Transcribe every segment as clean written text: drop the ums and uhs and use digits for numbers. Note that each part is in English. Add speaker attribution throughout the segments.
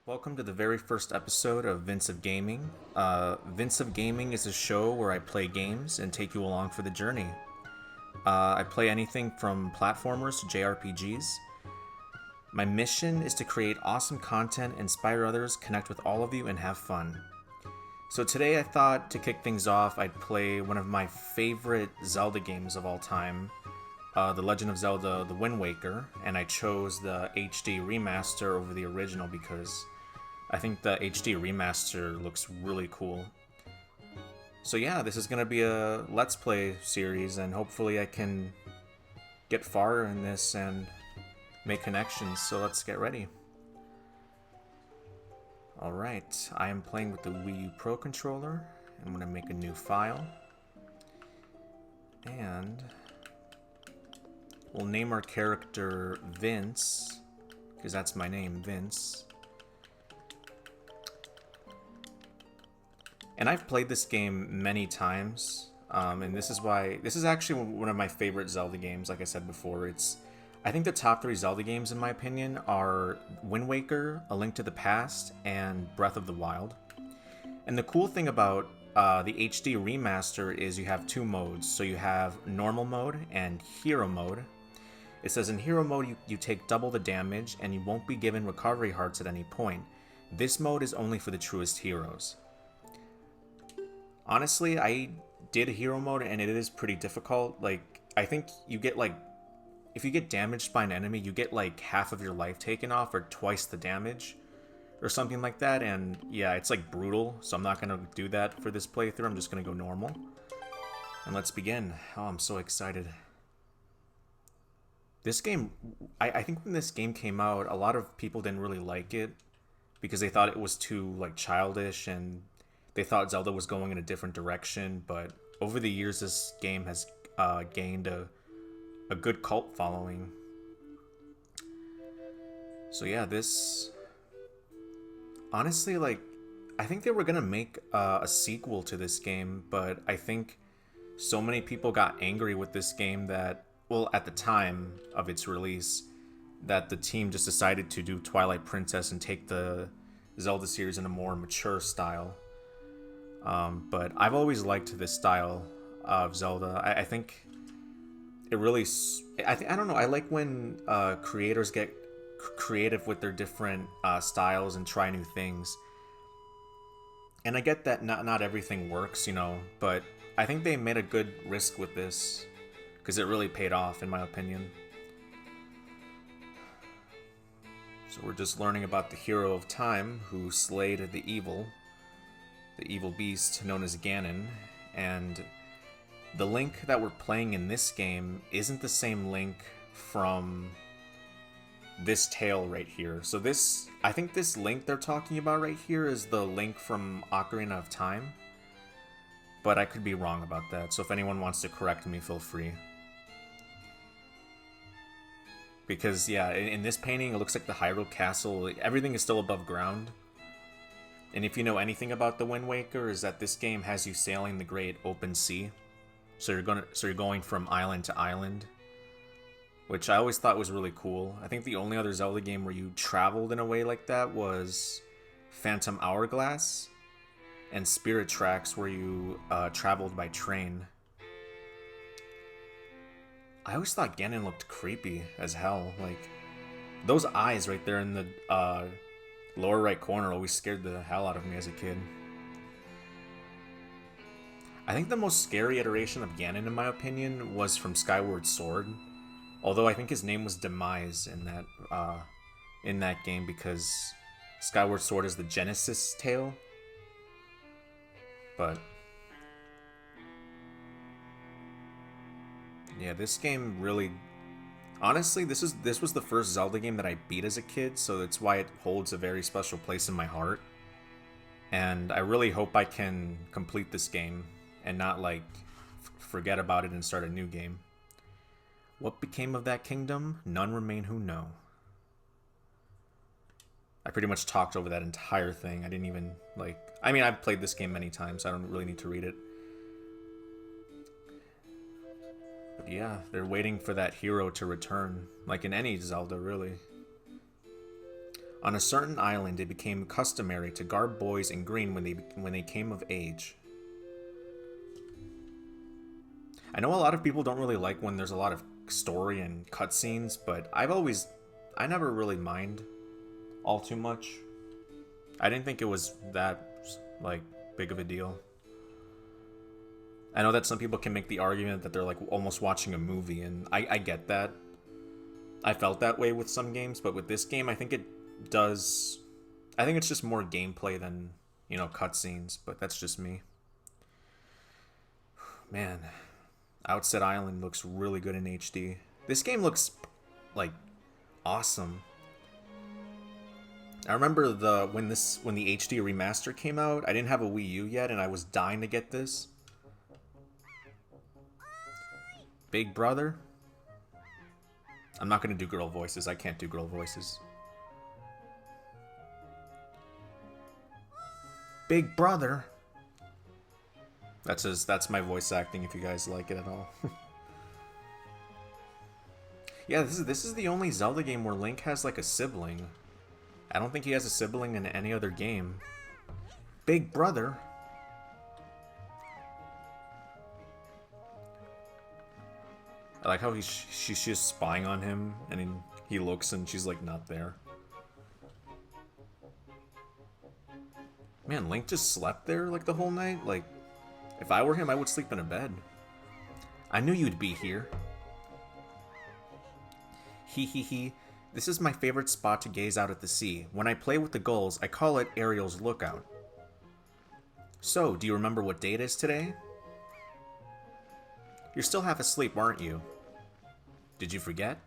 Speaker 1: Welcome to the very first episode of Vince of Gaming. Vince of Gaming is a show where I play games and take you along for the journey. I play anything from platformers to JRPGs. My mission is to create awesome content, inspire others, connect with all of you, and have fun. So today I thought to kick things off, I'd play one of my favorite Zelda games of all time, The Legend of Zelda: The Wind Waker, and I chose the HD remaster over the original because I think the HD remaster looks really cool. So yeah, this is going to be a Let's Play series, and hopefully I can get far in this and make connections, so let's get ready. Alright, I am playing with the Wii U Pro Controller. I'm going to make a new file. And we'll name our character Vince, because that's my name, Vince. And I've played this game many times, and this is actually one of my favorite Zelda games. Like I said before, I think the top 3 Zelda games, in my opinion, are Wind Waker, A Link to the Past, and Breath of the Wild. And the cool thing about the HD remaster is you have 2 modes. So you have normal mode and hero mode. It says in hero mode you take double the damage and you won't be given recovery hearts at any point. This mode is only for the truest heroes. Honestly, I did hero mode and it is pretty difficult. Like, I think you get if you get damaged by an enemy, you get like half of your life taken off or twice the damage or something like that. And yeah, it's like brutal. So I'm not going to do that for this playthrough. I'm just going to go normal. And let's begin. Oh, I'm so excited. This game, I think when this game came out, a lot of people didn't really like it because they thought it was too like childish and they thought Zelda was going in a different direction. But over the years, this game has gained a good cult following. So yeah, this honestly, like, I think they were gonna make a sequel to this game, but I think so many people got angry with this game that, well, at the time of its release, that the team just decided to do Twilight Princess and take the Zelda series in a more mature style. But I've always liked this style of Zelda. I think it really, I don't know, I like when creators get creative with their different styles and try new things. And I get that not everything works, but I think they made a good risk with this because it really paid off, in my opinion. So we're just learning about the hero of time who slayed the evil beast known as Ganon, and the Link that we're playing in this game isn't the same Link from this tale right here. So I think this Link they're talking about right here is the Link from Ocarina of Time, but I could be wrong about that, so if anyone wants to correct me, feel free. Because yeah, in this painting it looks like the Hyrule Castle, everything is still above ground. And if you know anything about the Wind Waker, is that this game has you sailing the great open sea. So you're going from island to island, which I always thought was really cool. I think the only other Zelda game where you traveled in a way like that was Phantom Hourglass and Spirit Tracks, where you traveled by train. I always thought Ganon looked creepy as hell. Like, those eyes right there in the lower right corner always scared the hell out of me as a kid. I think the most scary iteration of Ganon, in my opinion, was from Skyward Sword. Although I think his name was Demise in that game because Skyward Sword is the Genesis tale. But yeah, this game really, honestly, this was the first Zelda game that I beat as a kid, so that's why it holds a very special place in my heart. And I really hope I can complete this game and not like forget about it and start a new game. What became of that kingdom? None remain who know. I pretty much talked over that entire thing. I didn't even I've played this game many times, so I don't really need to read it. But yeah, they're waiting for that hero to return, like in any Zelda, really. On a certain island, it became customary to garb boys in green when they came of age. I know a lot of people don't really like when there's a lot of story and cutscenes, but I never really mind all too much. I didn't think it was that, like, big of a deal. I know that some people can make the argument that they're, like, almost watching a movie, and I get that. I felt that way with some games, but with this game, I think it does... I think it's just more gameplay than, you know, cutscenes, but that's just me. Man, Outset Island looks really good in HD. This game looks, like, awesome. I remember when the HD remaster came out, I didn't have a Wii U yet, and I was dying to get this. Big brother? I'm not going to do girl voices. I can't do girl voices. Big brother. That's my voice acting if you guys like it at all. Yeah, this is the only Zelda game where Link has like a sibling. I don't think he has a sibling in any other game. Big brother. I like how she's just spying on him, and he looks and she's like not there. Man, Link just slept there like the whole night? Like, if I were him, I would sleep in a bed. I knew you'd be here. Hee hee hee. This is my favorite spot to gaze out at the sea. When I play with the gulls, I call it Ariel's Lookout. So, do you remember what date it is today? You're still half asleep, aren't you? Did you forget?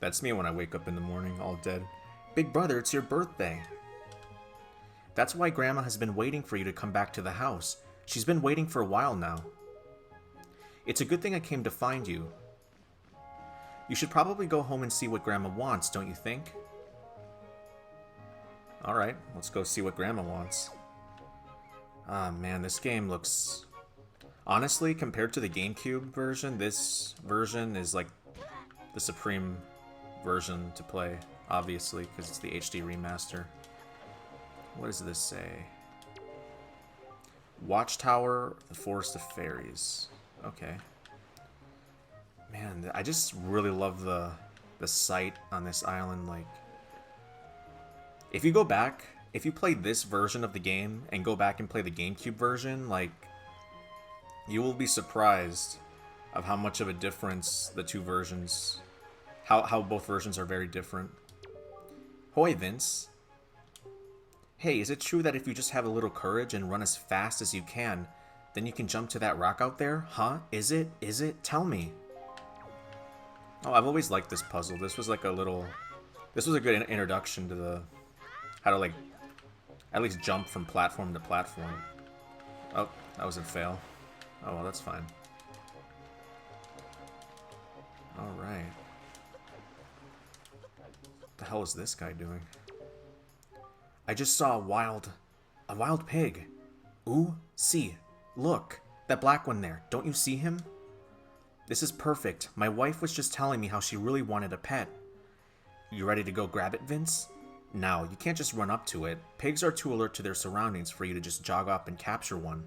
Speaker 1: That's me when I wake up in the morning, all dead. Big brother, it's your birthday. That's why Grandma has been waiting for you to come back to the house. She's been waiting for a while now. It's a good thing I came to find you. You should probably go home and see what Grandma wants, don't you think? Alright, let's go see what Grandma wants. Ah, man, this game looks... Honestly, compared to the GameCube version, this version is like the supreme version to play, obviously, because it's the HD remaster. What does this say? Watchtower, the Forest of Fairies. Okay. Man, I just really love the sight on this island. Like, if you go back, if you play this version of the game and go back and play the GameCube version, like, you will be surprised of how much of a difference the two versions, how both versions are very different. Hoy, Vince. Hey, is it true that if you just have a little courage and run as fast as you can, then you can jump to that rock out there? Huh? Is it? Is it? Tell me. Oh, I've always liked this puzzle. This was like a little... This was a good introduction to the... How to, like, at least jump from platform to platform. Oh, that was a fail. Oh, well, that's fine. Alright. What the hell is this guy doing? I just saw a wild pig. Ooh, see. Look, that black one there. Don't you see him? This is perfect. My wife was just telling me how she really wanted a pet. You ready to go grab it, Vince? No, you can't just run up to it. Pigs are too alert to their surroundings for you to just jog up and capture one.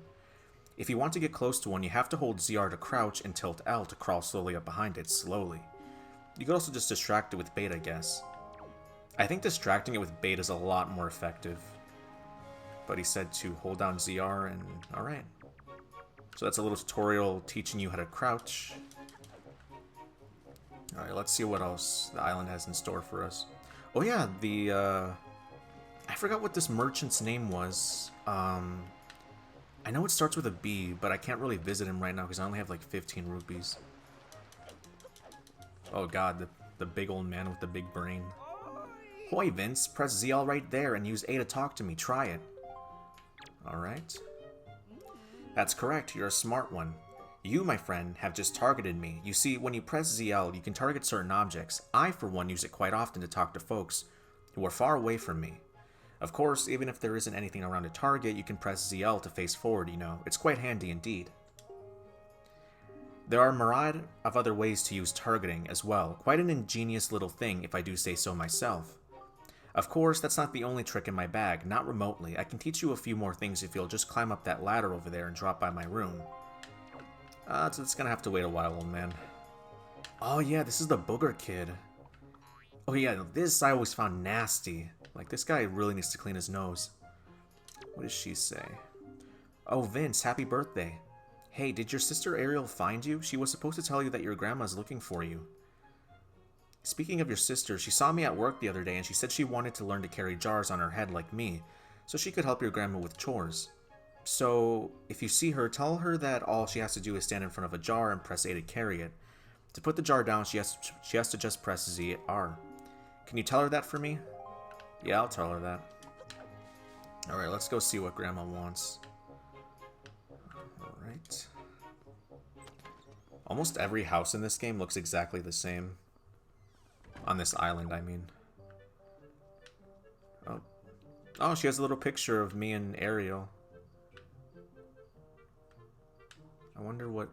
Speaker 1: If you want to get close to one, you have to hold ZR to crouch and tilt L to crawl slowly up behind it, slowly. You could also just distract it with bait, I guess. I think distracting it with bait is a lot more effective. But he said to hold down ZR and... Alright. So that's a little tutorial teaching you how to crouch. Alright, let's see what else the island has in store for us. Oh yeah, I forgot what this merchant's name was. I know it starts with a B, but I can't really visit him right now because I only have like 15 rupees. Oh god, the big old man with the big brain. Hoy, Vince, press ZL right there and use A to talk to me. Try it. Alright. That's correct, you're a smart one. You, my friend, have just targeted me. You see, when you press ZL, you can target certain objects. I, for one, use it quite often to talk to folks who are far away from me. Of course, even if there isn't anything around to target, you can press ZL to face forward, you know. It's quite handy indeed. There are a myriad of other ways to use targeting as well. Quite an ingenious little thing, if I do say so myself. Of course, that's not the only trick in my bag, not remotely. I can teach you a few more things if you'll just climb up that ladder over there and drop by my room. So it's gonna have to wait a while, old man. Oh yeah, this is the booger kid. Oh yeah, this I always found nasty. Like, this guy really needs to clean his nose. What does she say? Oh, Vince, happy birthday. Hey, did your sister Ariel find you? She was supposed to tell you that your grandma's looking for you. Speaking of your sister, she saw me at work the other day and she said she wanted to learn to carry jars on her head like me, so she could help your grandma with chores. So, if you see her, tell her that all she has to do is stand in front of a jar and press A to carry it. To put the jar down, she has to just press ZR. Can you tell her that for me? Yeah, I'll tell her that. Alright, let's go see what Grandma wants. Alright. Almost every house in this game looks exactly the same. On this island, I mean. Oh, she has a little picture of me and Ariel. I wonder what...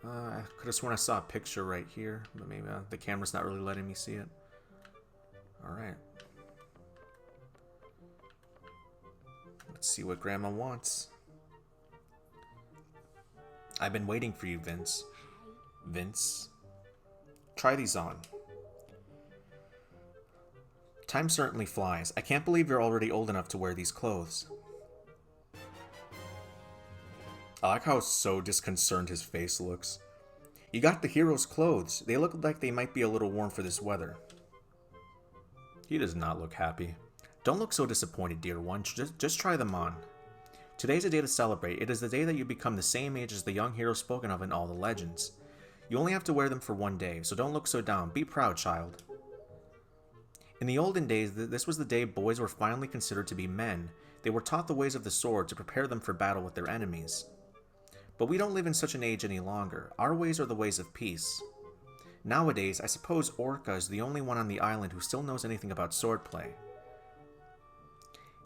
Speaker 1: I could have sworn I saw a picture right here, but maybe the camera's not really letting me see it. Alright. Let's see what Grandma wants. I've been waiting for you, Vince. Vince? Try these on. Time certainly flies. I can't believe you're already old enough to wear these clothes. I like how so disconcerted his face looks. You got the hero's clothes. They look like they might be a little warm for this weather. He does not look happy. Don't look so disappointed, dear one. Just try them on. Today's a day to celebrate. It is the day that you become the same age as the young hero spoken of in all the legends. You only have to wear them for one day, so don't look so down. Be proud, child. In the olden days, this was the day boys were finally considered to be men. They were taught the ways of the sword to prepare them for battle with their enemies. But we don't live in such an age any longer. Our ways are the ways of peace. Nowadays, I suppose Orca is the only one on the island who still knows anything about swordplay.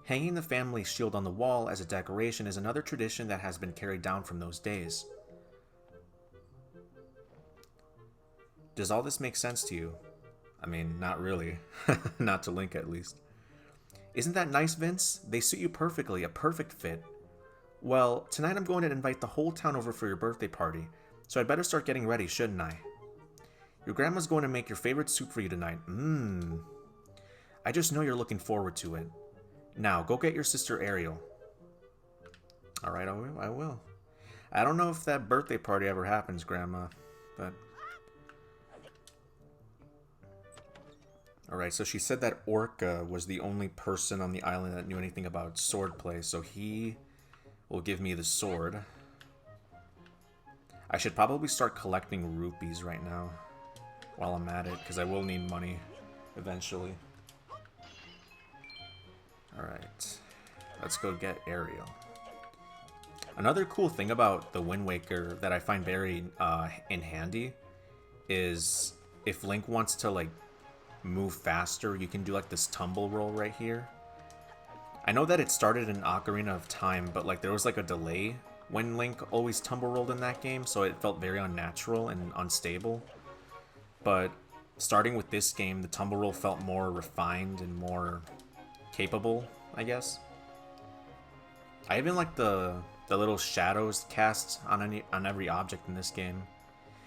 Speaker 1: Hanging the family shield on the wall as a decoration is another tradition that has been carried down from those days. Does all this make sense to you? I mean, not really. Not to Link, at least. Isn't that nice, Vince? They suit you perfectly, a perfect fit. Well, tonight I'm going to invite the whole town over for your birthday party, so I'd better start getting ready, shouldn't I? Your grandma's going to make your favorite soup for you tonight. I just know you're looking forward to it. Now, go get your sister Ariel. Alright, I will. I don't know if that birthday party ever happens, Grandma, but... Alright, so she said that Orca was the only person on the island that knew anything about swordplay, so he will give me the sword. I should probably start collecting rupees right now while I'm at it, because I will need money eventually. Alright, let's go get Ariel. Another cool thing about the Wind Waker that I find very handy is if Link wants to like move faster, you can do like this tumble roll right here. I know that it started in Ocarina of Time, but like there was like a delay when Link always tumble rolled in that game, so it felt very unnatural and unstable. But starting with this game, the tumble roll felt more refined and more capable, I guess. I even like the little shadows cast on every object in this game.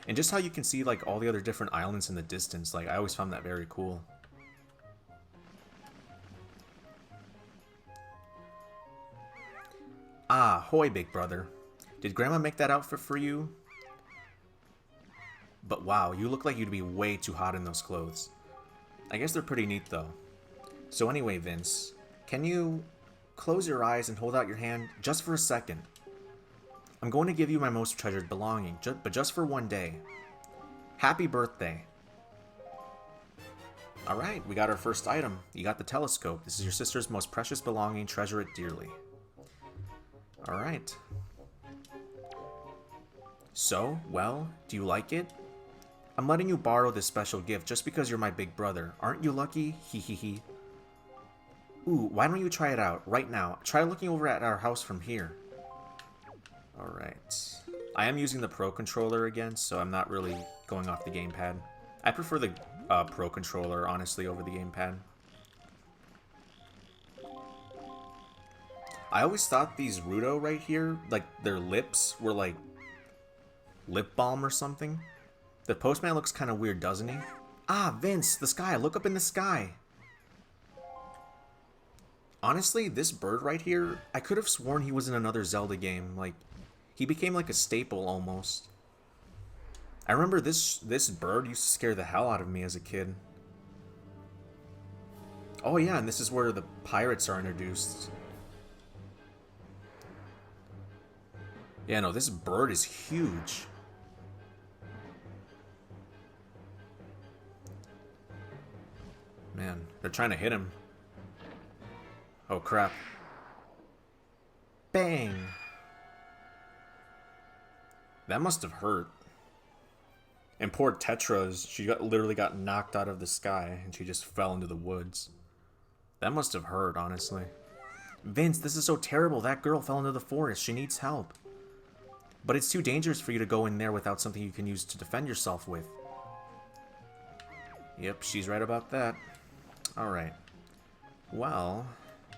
Speaker 1: And just how you can see like all the other different islands in the distance, like I always found that very cool. Ah, hoy, big brother. Did Grandma make that outfit for you? But wow, you look like you'd be way too hot in those clothes. I guess they're pretty neat though. So anyway, Vince, can you close your eyes and hold out your hand just for a second? I'm going to give you my most treasured belonging, but just for one day. Happy birthday. Alright, we got our first item. You got the telescope. This is your sister's most precious belonging. Treasure it dearly. Alright. So, well, do you like it? I'm letting you borrow this special gift just because you're my big brother. Aren't you lucky? Hee hee hee. Ooh, why don't you try it out right now? Try looking over at our house from here. Alright. I am using the Pro Controller again, so I'm not really going off the Gamepad. I prefer the Pro Controller, honestly, over the Gamepad. I always thought these Rudo right here, like, their lips were like lip balm or something. The postman looks kind of weird, doesn't he? Ah, Vince, the sky. Look up in the sky. Honestly, this bird right here, I could have sworn he was in another Zelda game. Like, he became like a staple almost. I remember this bird used to scare the hell out of me as a kid. Oh yeah, and this is where the pirates are introduced. Yeah, no, this bird is huge. Man, they're trying to hit him. Oh crap. Bang! That must have hurt. And poor Tetra's, she literally got knocked out of the sky and she just fell into the woods. That must have hurt, honestly. Vince, this is so terrible. That girl fell into the forest. She needs help. But it's too dangerous for you to go in there without something you can use to defend yourself with. Yep, she's right about that. Alright. Well...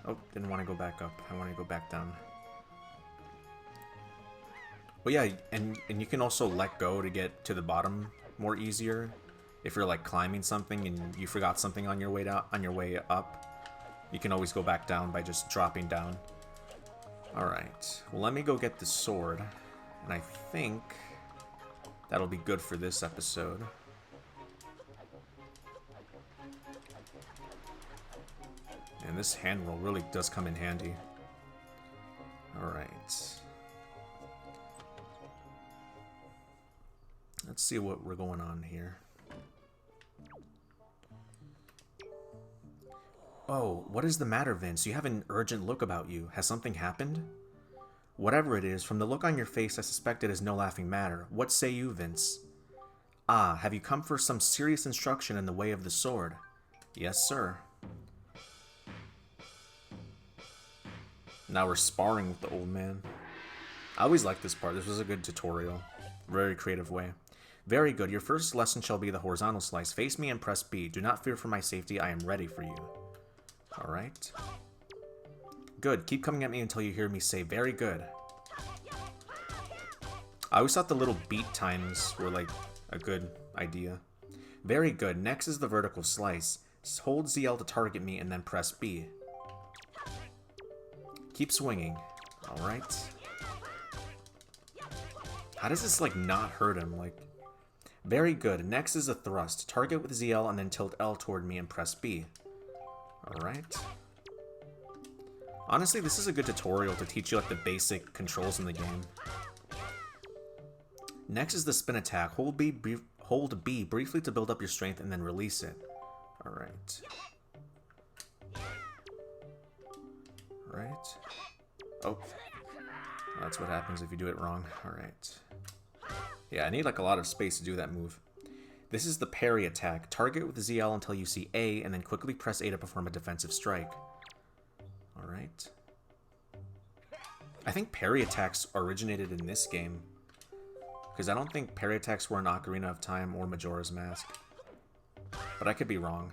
Speaker 1: Oh, didn't want to go back up. I want to go back down. But yeah, and you can also let go to get to the bottom more easier. If you're like climbing something and you forgot something on your way down, on your way up, you can always go back down by just dropping down. Alright, well let me go get the sword. And I think that'll be good for this episode. And this hand roll really does come in handy. Alright. Let's see what we're going on here. Oh, what is the matter, Vince? You have an urgent look about you. Has something happened? Whatever it is, from the look on your face, I suspect it is no laughing matter. What say you, Vince? Ah, have you come for some serious instruction in the way of the sword? Yes, sir. Now we're sparring with the old man. I always liked this part. This was a good tutorial. Very creative way. Very good. Your first lesson shall be the horizontal slice. Face me and press B. Do not fear for my safety. I am ready for you. Alright. Good. Keep coming at me until you hear me say very good. I always thought the little beat times were like a good idea. Very good. Next is the vertical slice. Hold ZL to target me and then press B. Keep swinging. Alright. How does this, like, not hurt him? Like, very good. Next is a thrust. Target with ZL and then tilt L toward me and press B. Alright. Honestly, this is a good tutorial to teach you, like, the basic controls in the game. Next is the spin attack. Hold B briefly to build up your strength and then release it. Alright. Right. Oh. That's what happens if you do it wrong. Alright. Yeah, I need like a lot of space to do that move. This is the parry attack. Target with ZL until you see A, and then quickly press A to perform a defensive strike. Alright. I think parry attacks originated in this game. Because I don't think parry attacks were in Ocarina of Time or Majora's Mask. But I could be wrong.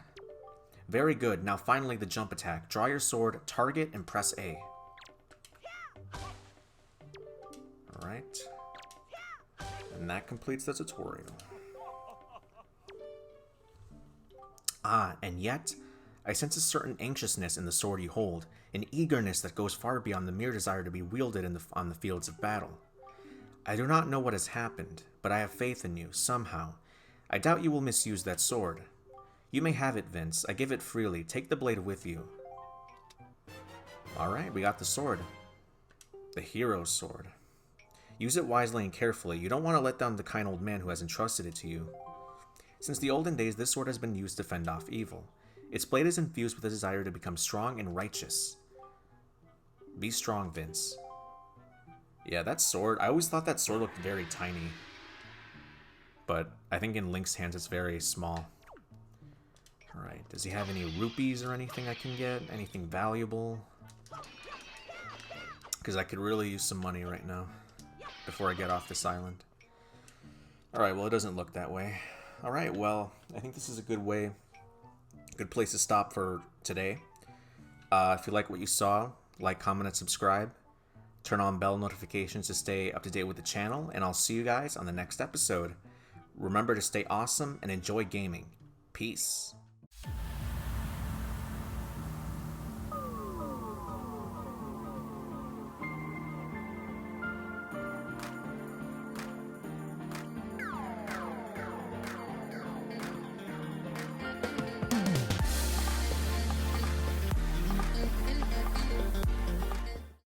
Speaker 1: Very good. Now finally the jump attack. Draw your sword, target, and press A. Alright. And that completes the tutorial. Ah, and yet, I sense a certain anxiousness in the sword you hold, an eagerness that goes far beyond the mere desire to be wielded on the fields of battle. I do not know what has happened, but I have faith in you, somehow. I doubt you will misuse that sword. You may have it, Vince. I give it freely. Take the blade with you. Alright, we got the sword. The hero's sword. Use it wisely and carefully. You don't want to let down the kind old man who has entrusted it to you. Since the olden days, this sword has been used to fend off evil. Its blade is infused with a desire to become strong and righteous. Be strong, Vince. Yeah, that sword, I always thought that sword looked very tiny. But I think in Link's hands it's very small. Alright, does he have any rupees or anything I can get? Anything valuable? Because I could really use some money right now. Before I get off this island. Alright, well it doesn't look that way. Alright, well, I think this is a good place to stop for today. If you like what you saw, like, comment, and subscribe. Turn on bell notifications to stay up to date with the channel, and I'll see you guys on the next episode. Remember to stay awesome and enjoy gaming. Peace.